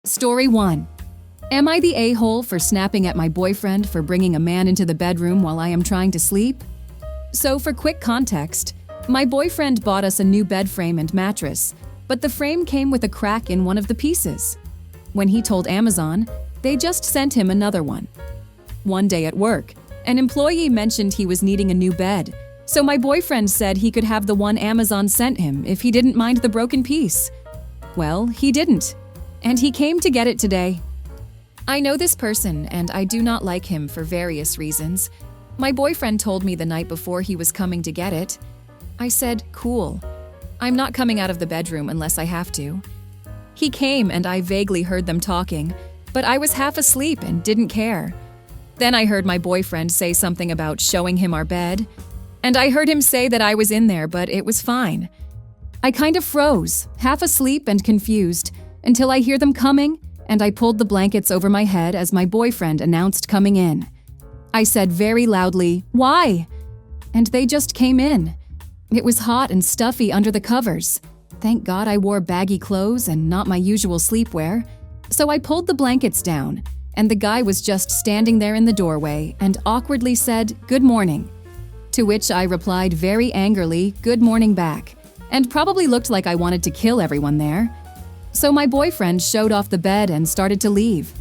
Story 1. Am I the a-hole for snapping at my boyfriend for bringing a man into the bedroom while I am trying to sleep? So for quick context, my boyfriend bought us a new bed frame and mattress, but the frame came with a crack in one of the pieces. When he told Amazon, they just sent him another one. One day at work, an employee mentioned he was needing a new bed, so my boyfriend said he could have the one Amazon sent him if he didn't mind the broken piece. Well, he didn't, and he came to get it today. I know this person, and I do not like him for various reasons. My boyfriend told me the night before he was coming to get it. I said, cool. I'm not coming out of the bedroom unless I have to. He came and I vaguely heard them talking, but I was half asleep and didn't care. Then I heard my boyfriend say something about showing him our bed, and I heard him say that I was in there, but it was fine. I kind of froze, half asleep and confused, until I hear them coming, and I pulled the blankets over my head as my boyfriend announced coming in. I said very loudly, "Why?" And they just came in. It was hot and stuffy under the covers. Thank God I wore baggy clothes and not my usual sleepwear. So I pulled the blankets down, and the guy was just standing there in the doorway and awkwardly said, "Good morning." To which I replied very angrily, "Good morning" back, and probably looked like I wanted to kill everyone there. So my boyfriend showed off the bed and started to leave,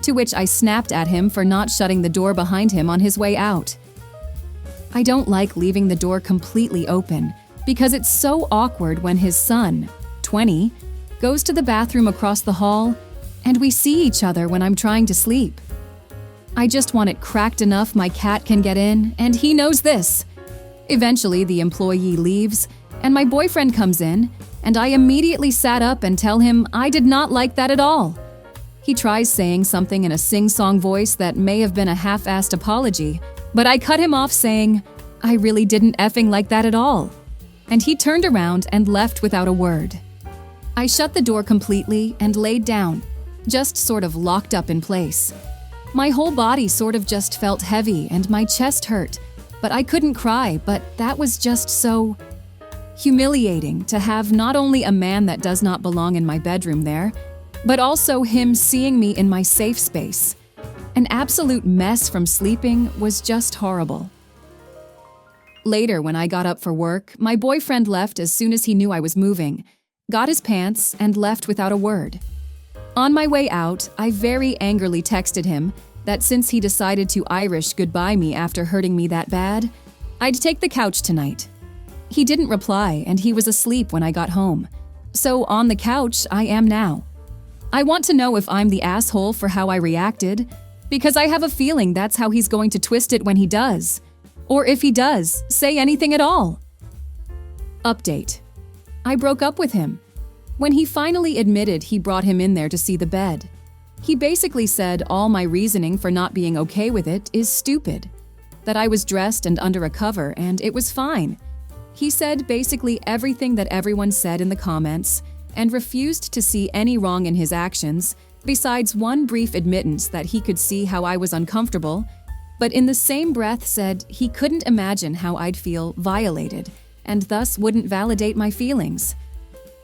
to which I snapped at him for not shutting the door behind him on his way out. I don't like leaving the door completely open because it's so awkward when his son, 20, goes to the bathroom across the hall and we see each other when I'm trying to sleep. I just want it cracked enough my cat can get in, and he knows this. Eventually, the employee leaves, and my boyfriend comes in, and I immediately sat up and tell him I did not like that at all. He tries saying something in a sing-song voice that may have been a half-assed apology, but I cut him off saying, "I really didn't effing like that at all." And he turned around and left without a word. I shut the door completely and laid down, just sort of locked up in place. My whole body sort of just felt heavy and my chest hurt, but I couldn't cry, but that was just so humiliating to have not only a man that does not belong in my bedroom there, but also him seeing me in my safe space. An absolute mess from sleeping was just horrible. Later, when I got up for work, my boyfriend left as soon as he knew I was moving, got his pants, and left without a word. On my way out, I very angrily texted him that since he decided to Irish goodbye me after hurting me that bad, I'd take the couch tonight. He didn't reply, and he was asleep when I got home. So on the couch, I am now. I want to know if I'm the asshole for how I reacted, because I have a feeling that's how he's going to twist it when he does. Or if he does, say anything at all. Update. I broke up with him. When he finally admitted he brought him in there to see the bed, he basically said all my reasoning for not being okay with it is stupid, that I was dressed and under a cover and it was fine. He said basically everything that everyone said in the comments and refused to see any wrong in his actions, besides one brief admittance that he could see how I was uncomfortable, but in the same breath said he couldn't imagine how I'd feel violated and thus wouldn't validate my feelings.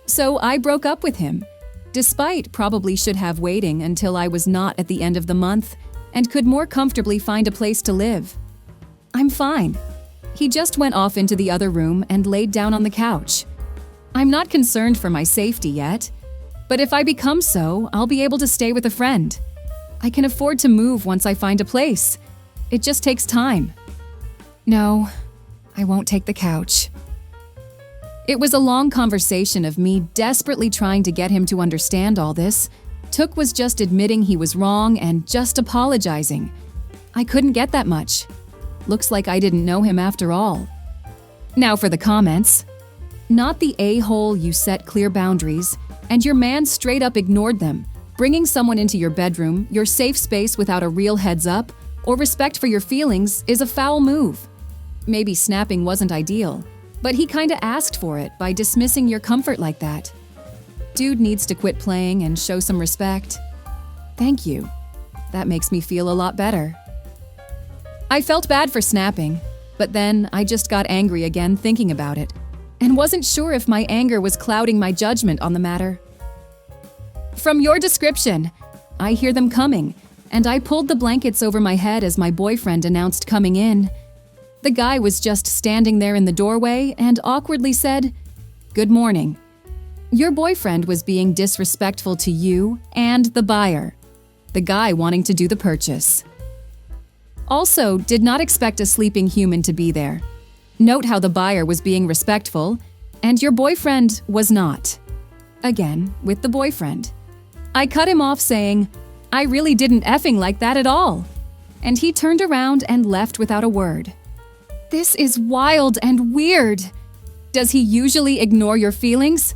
So I broke up with him, despite probably should have waiting until I was not at the end of the month and could more comfortably find a place to live. I'm fine. He just went off into the other room and laid down on the couch. I'm not concerned for my safety yet, but if I become so, I'll be able to stay with a friend. I can afford to move once I find a place. It just takes time. No, I won't take the couch. It was a long conversation of me desperately trying to get him to understand all this. Took was just admitting he was wrong and just apologizing. I couldn't get that much. Looks like I didn't know him after all. Now for the comments. Not the a-hole you set clear boundaries, and your man straight up ignored them. Bringing someone into your bedroom, your safe space without a real heads up, or respect for your feelings is a foul move. Maybe snapping wasn't ideal, but he kinda asked for it by dismissing your comfort like that. Dude needs to quit playing and show some respect. Thank you. That makes me feel a lot better. I felt bad for snapping, but then I just got angry again thinking about it, and wasn't sure if my anger was clouding my judgment on the matter. From your description, I hear them coming, and I pulled the blankets over my head as my boyfriend announced coming in. The guy was just standing there in the doorway and awkwardly said, "Good morning." Your boyfriend was being disrespectful to you and the buyer, the guy wanting to do the purchase. Also, did not expect a sleeping human to be there. Note how the buyer was being respectful, and your boyfriend was not. Again, with the boyfriend. I cut him off saying, "I really didn't effing like that at all." And he turned around and left without a word. This is wild and weird. Does he usually ignore your feelings?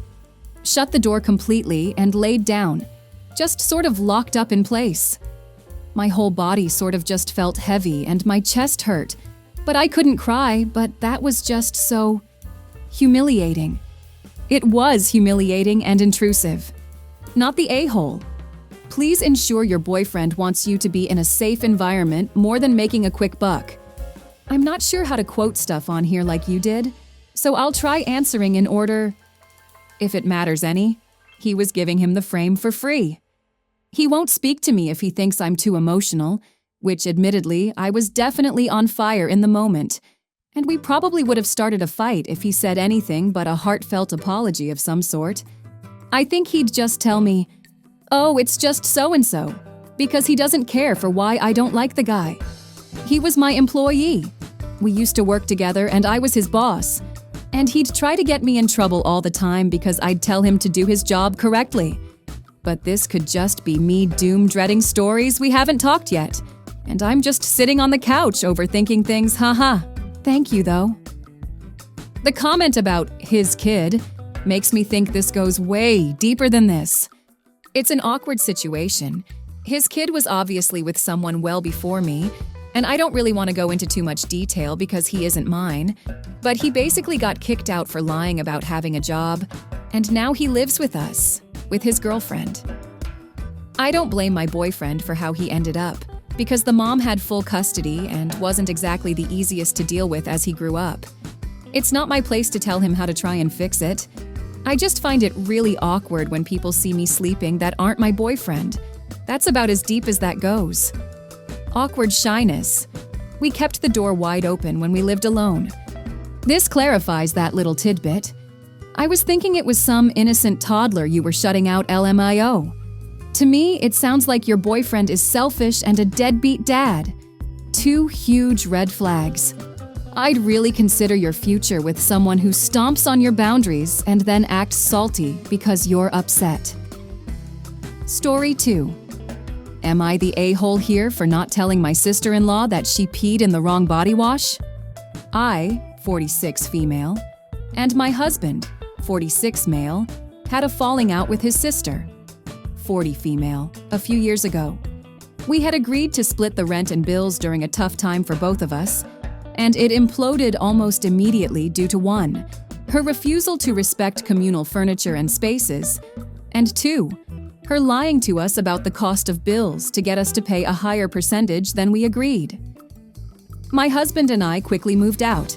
Shut the door completely and laid down, just sort of locked up in place. My whole body sort of just felt heavy and my chest hurt, but I couldn't cry, but that was just so humiliating. It was humiliating and intrusive. Not the a-hole. Please ensure your boyfriend wants you to be in a safe environment more than making a quick buck. I'm not sure how to quote stuff on here like you did, so I'll try answering in order. If it matters any, he was giving him the frame for free. He won't speak to me if he thinks I'm too emotional, which admittedly, I was definitely on fire in the moment, and we probably would have started a fight if he said anything but a heartfelt apology of some sort. I think he'd just tell me, "Oh, it's just so-and-so," because he doesn't care for why I don't like the guy. He was my employee. We used to work together and I was his boss. And he'd try to get me in trouble all the time because I'd tell him to do his job correctly. But this could just be me doom-dreading stories we haven't talked yet. And I'm just sitting on the couch overthinking things, haha. Thank you, though. The comment about his kid makes me think this goes way deeper than this. It's an awkward situation. His kid was obviously with someone well before me, and I don't really want to go into too much detail because he isn't mine, but he basically got kicked out for lying about having a job, and now he lives with us, with his girlfriend. I don't blame my boyfriend for how he ended up, because the mom had full custody and wasn't exactly the easiest to deal with as he grew up. It's not my place to tell him how to try and fix it. I just find it really awkward when people see me sleeping that aren't my boyfriend. That's about as deep as that goes. Awkward shyness. We kept the door wide open when we lived alone. This clarifies that little tidbit. I was thinking it was some innocent toddler you were shutting out LMIO. To me, it sounds like your boyfriend is selfish and a deadbeat dad. Two huge red flags. I'd really consider your future with someone who stomps on your boundaries and then acts salty because you're upset. Story 2. Am I the a-hole here for not telling my sister-in-law that she peed in the wrong body wash? I, 46 female, and my husband, 46 male, had a falling out with his sister, 40 female, a few years ago. We had agreed to split the rent and bills during a tough time for both of us, and it imploded almost immediately due to 1, her refusal to respect communal furniture and spaces, and 2, her lying to us about the cost of bills to get us to pay a higher percentage than we agreed. My husband and I quickly moved out,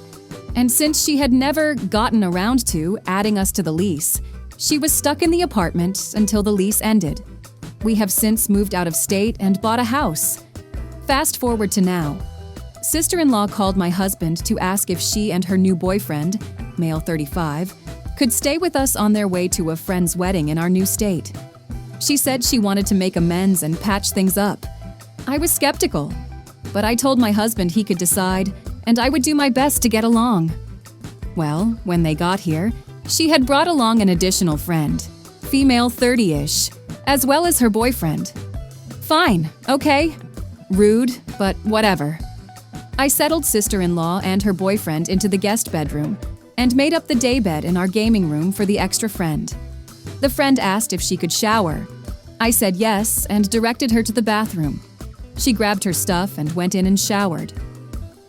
and since she had never gotten around to adding us to the lease, she was stuck in the apartment until the lease ended. We have since moved out of state and bought a house. Fast forward to now. Sister-in-law called my husband to ask if she and her new boyfriend, male 35, could stay with us on their way to a friend's wedding in our new state. She said she wanted to make amends and patch things up. I was skeptical, but I told my husband he could decide, and I would do my best to get along. Well, when they got here, she had brought along an additional friend, female 30-ish, as well as her boyfriend. Fine, okay. Rude, but whatever. I settled sister-in-law and her boyfriend into the guest bedroom and made up the daybed in our gaming room for the extra friend. The friend asked if she could shower. I said yes and directed her to the bathroom. She grabbed her stuff and went in and showered.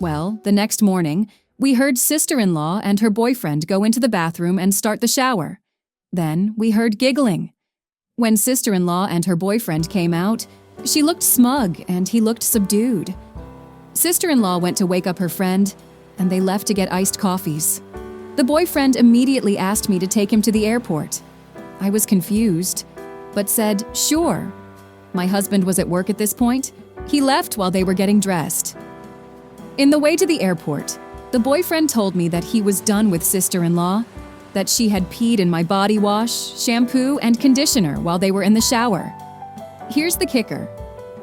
Well, the next morning, we heard sister-in-law and her boyfriend go into the bathroom and start the shower. Then we heard giggling. When sister-in-law and her boyfriend came out, she looked smug and he looked subdued. Sister-in-law went to wake up her friend, and they left to get iced coffees. The boyfriend immediately asked me to take him to the airport. I was confused. but said, "Sure." My husband was at work at this point. He left while they were getting dressed. In the way to the airport, the boyfriend told me that he was done with sister-in-law, that she had peed in my body wash, shampoo, and conditioner while they were in the shower. Here's the kicker.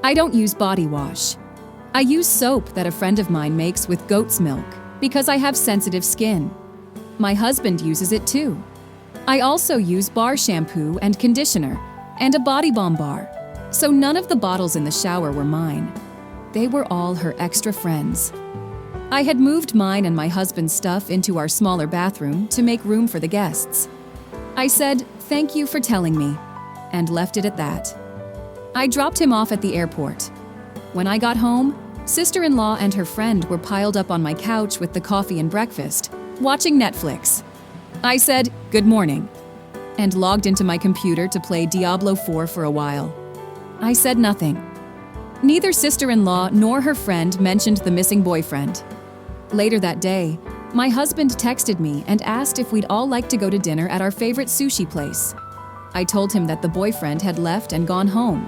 I don't use body wash. I use soap that a friend of mine makes with goat's milk because I have sensitive skin. My husband uses it too. I also use bar shampoo and conditioner and a body balm bar, so none of the bottles in the shower were mine. They were all her extra friends. I had moved mine and my husband's stuff into our smaller bathroom to make room for the guests. I said, "Thank you for telling me," and left it at that. I dropped him off at the airport. When I got home, sister-in-law and her friend were piled up on my couch with the coffee and breakfast, watching Netflix. I said, "Good morning," and logged into my computer to play Diablo 4 for a while. I said nothing. Neither sister-in-law nor her friend mentioned the missing boyfriend. Later that day, my husband texted me and asked if we'd all like to go to dinner at our favorite sushi place. I told him that the boyfriend had left and gone home,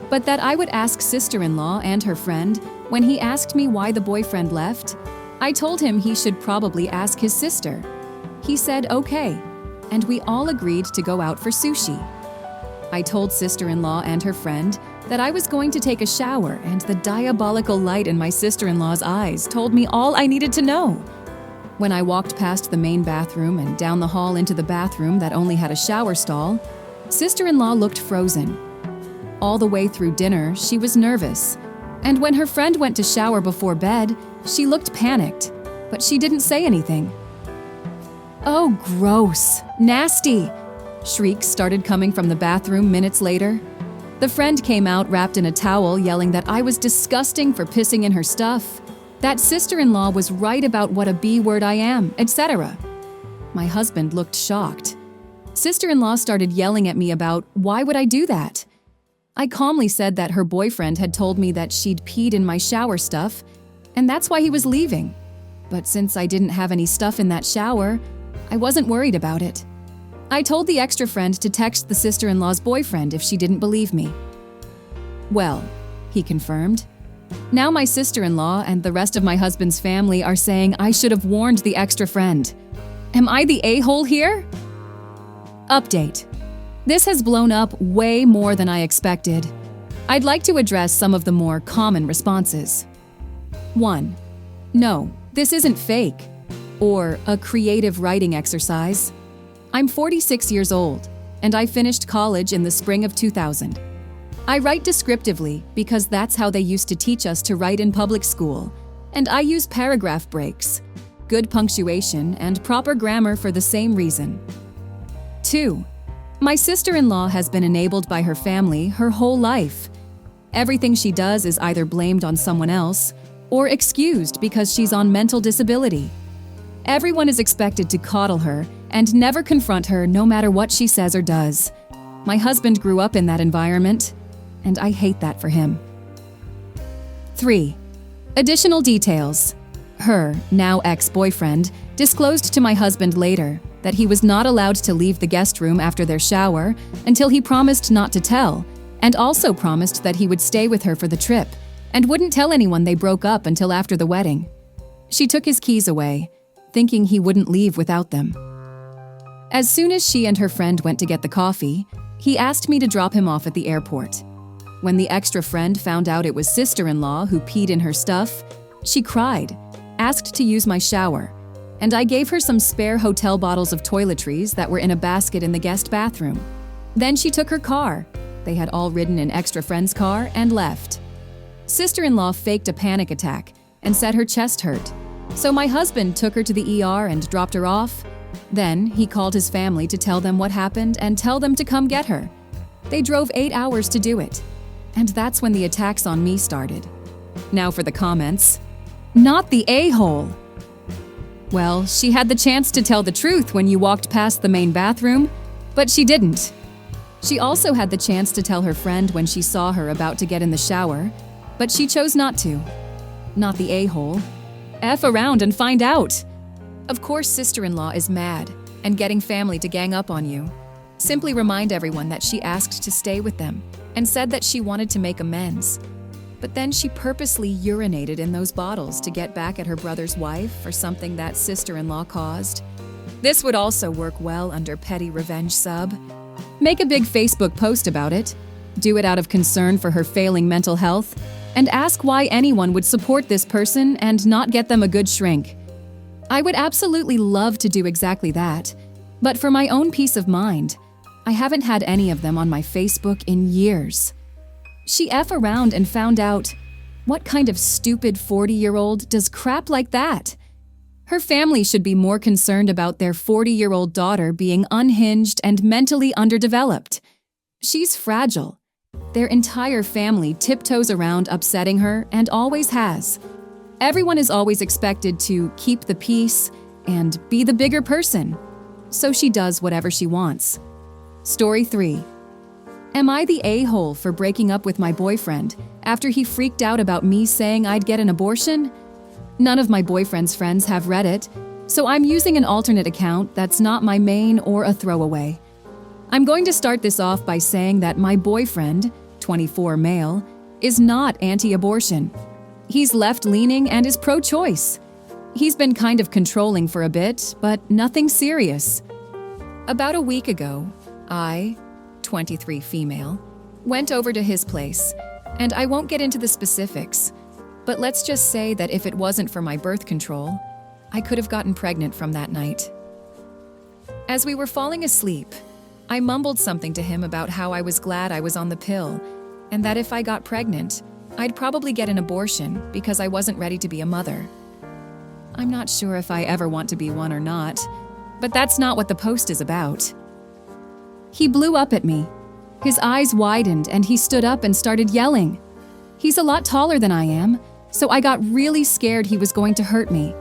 but that I would ask sister-in-law and her friend when he asked me why the boyfriend left. I told him he should probably ask his sister. He said okay, and we all agreed to go out for sushi. I told sister-in-law and her friend that I was going to take a shower, and the diabolical light in my sister-in-law's eyes told me all I needed to know. When I walked past the main bathroom and down the hall into the bathroom that only had a shower stall, sister-in-law looked frozen. All the way through dinner, she was nervous, and when her friend went to shower before bed, she looked panicked, but she didn't say anything. "Oh, gross! Nasty!" Shrieks started coming from the bathroom minutes later. The friend came out wrapped in a towel, yelling that I was disgusting for pissing in her stuff, that sister-in-law was right about what a B word I am, etc. My husband looked shocked. Sister-in-law started yelling at me about why would I do that? I calmly said that her boyfriend had told me that she'd peed in my shower stuff, and that's why he was leaving. But since I didn't have any stuff in that shower, I wasn't worried about it. I told the extra friend to text the sister-in-law's boyfriend if she didn't believe me. "Well," he confirmed. "Now my sister-in-law and the rest of my husband's family are saying I should have warned the extra friend. Am I the a-hole here?" Update. This has blown up way more than I expected. I'd like to address some of the more common responses. 1. No, this isn't fake, or a creative writing exercise. I'm 46 years old, and I finished college in the spring of 2000. I write descriptively because that's how they used to teach us to write in public school, and I use paragraph breaks, good punctuation, and proper grammar for the same reason. 2. My sister-in-law has been enabled by her family her whole life. Everything she does is either blamed on someone else or excused because she's on mental disability. Everyone is expected to coddle her and never confront her no matter what she says or does. My husband grew up in that environment, and I hate that for him. 3. Additional details. Her, now ex-boyfriend, disclosed to my husband later that he was not allowed to leave the guest room after their shower until he promised not to tell, and also promised that he would stay with her for the trip and wouldn't tell anyone they broke up until after the wedding. She took his keys away, thinking he wouldn't leave without them. As soon as she and her friend went to get the coffee, he asked me to drop him off at the airport. When the extra friend found out it was sister-in-law who peed in her stuff, she cried, asked to use my shower, and I gave her some spare hotel bottles of toiletries that were in a basket in the guest bathroom. Then she took her car. They had all ridden in extra friend's car and left. Sister-in-law faked a panic attack and said her chest hurt, so my husband took her to the ER and dropped her off. Then he called his family to tell them what happened and tell them to come get her. They drove 8 hours to do it. And that's when the attacks on me started. Now for the comments. Not the a-hole. Well, she had the chance to tell the truth when you walked past the main bathroom, but she didn't. She also had the chance to tell her friend when she saw her about to get in the shower, but she chose not to. Not the a-hole. F around and find out. Of course, sister-in-law is mad and getting family to gang up on you. Simply remind everyone that she asked to stay with them and said that she wanted to make amends. But then she purposely urinated in those bottles to get back at her brother's wife for something that sister-in-law caused. This would also work well under petty revenge sub. Make a big Facebook post about it. Do it out of concern for her failing mental health, and ask why anyone would support this person and not get them a good shrink. I would absolutely love to do exactly that, but for my own peace of mind, I haven't had any of them on my Facebook in years. She F around and found out, what kind of stupid 40-year-old does crap like that? Her family should be more concerned about their 40-year-old daughter being unhinged and mentally underdeveloped. She's fragile. Their entire family tiptoes around upsetting her and always has. Everyone is always expected to keep the peace and be the bigger person, so she does whatever she wants. Story 3. Am I the a-hole for breaking up with my boyfriend after he freaked out about me saying I'd get an abortion? None of my boyfriend's friends have Reddit, so I'm using an alternate account that's not my main or a throwaway. I'm going to start this off by saying that my boyfriend, 24 male, is not anti-abortion. He's left-leaning and is pro-choice. He's been kind of controlling for a bit, but nothing serious. About a week ago, I, 23 female, went over to his place, and I won't get into the specifics, but let's just say that if it wasn't for my birth control, I could have gotten pregnant from that night. As we were falling asleep, I mumbled something to him about how I was glad I was on the pill, and that if I got pregnant, I'd probably get an abortion because I wasn't ready to be a mother. I'm not sure if I ever want to be one or not, but that's not what the post is about. He blew up at me. His eyes widened and he stood up and started yelling. He's a lot taller than I am, so I got really scared he was going to hurt me.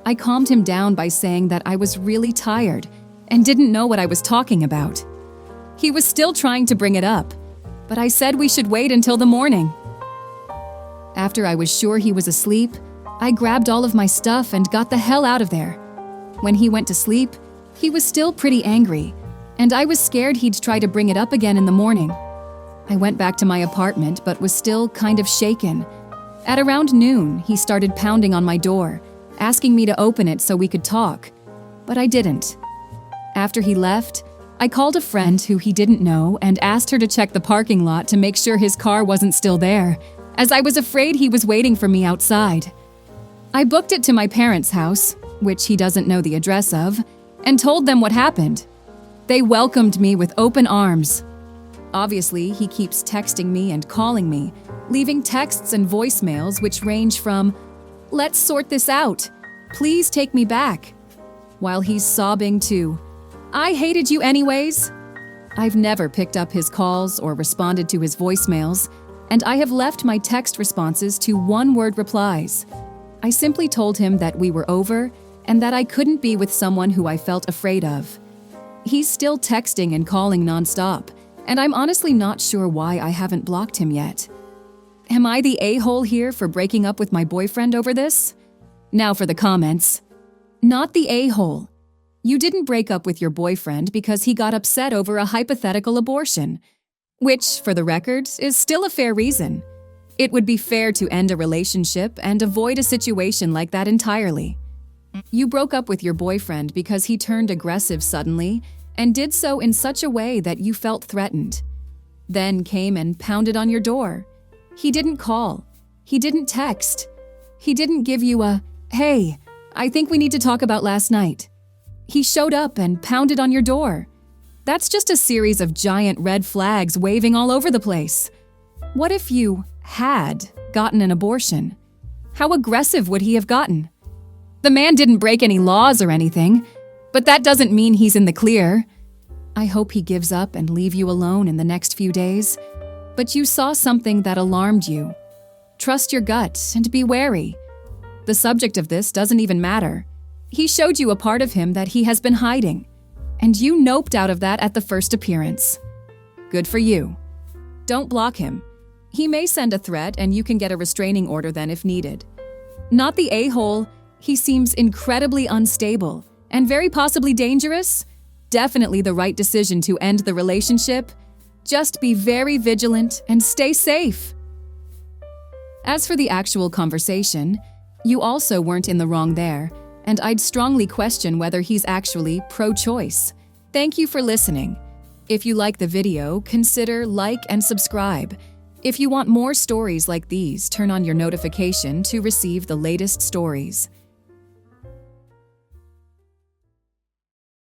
I calmed him down by saying that I was really tired and didn't know what I was talking about. He was still trying to bring it up, but I said we should wait until the morning. After I was sure he was asleep, I grabbed all of my stuff and got the hell out of there. When he went to sleep, he was still pretty angry, and I was scared he'd try to bring it up again in the morning. I went back to my apartment but was still kind of shaken. At around noon, he started pounding on my door, asking me to open it so we could talk, but I didn't. After he left, I called a friend who he didn't know and asked her to check the parking lot to make sure his car wasn't still there, as I was afraid he was waiting for me outside. I booked it to my parents' house, which he doesn't know the address of, and told them what happened. They welcomed me with open arms. Obviously, he keeps texting me and calling me, leaving texts and voicemails which range from, "Let's sort this out. Please take me back," while he's sobbing to, "I hated you anyways." I've never picked up his calls or responded to his voicemails, and I have left my text responses to one-word replies. I simply told him that we were over and that I couldn't be with someone who I felt afraid of. He's still texting and calling nonstop, and I'm honestly not sure why I haven't blocked him yet. Am I the a-hole here for breaking up with my boyfriend over this? Now for the comments. Not the a-hole. You didn't break up with your boyfriend because he got upset over a hypothetical abortion, which, for the record, is still a fair reason. It would be fair to end a relationship and avoid a situation like that entirely. You broke up with your boyfriend because he turned aggressive suddenly and did so in such a way that you felt threatened. Then came and pounded on your door. He didn't call. He didn't text. He didn't give you a, "Hey, I think we need to talk about last night." He showed up and pounded on your door. That's just a series of giant red flags waving all over the place. What if you had gotten an abortion? How aggressive would he have gotten? The man didn't break any laws or anything, but that doesn't mean he's in the clear. I hope he gives up and leave you alone in the next few days, but you saw something that alarmed you. Trust your gut and be wary. The subject of this doesn't even matter. He showed you a part of him that he has been hiding, and you noped out of that at the first appearance. Good for you. Don't block him. He may send a threat and you can get a restraining order then if needed. Not the a-hole, he seems incredibly unstable and very possibly dangerous. definitely the right decision to end the relationship. Just be very vigilant and stay safe. As for the actual conversation, you also weren't in the wrong there, and I'd strongly question whether he's actually pro-choice. Thank you for listening. If you like the video, consider like and subscribe. If you want more stories like these, turn on your notification to receive the latest stories.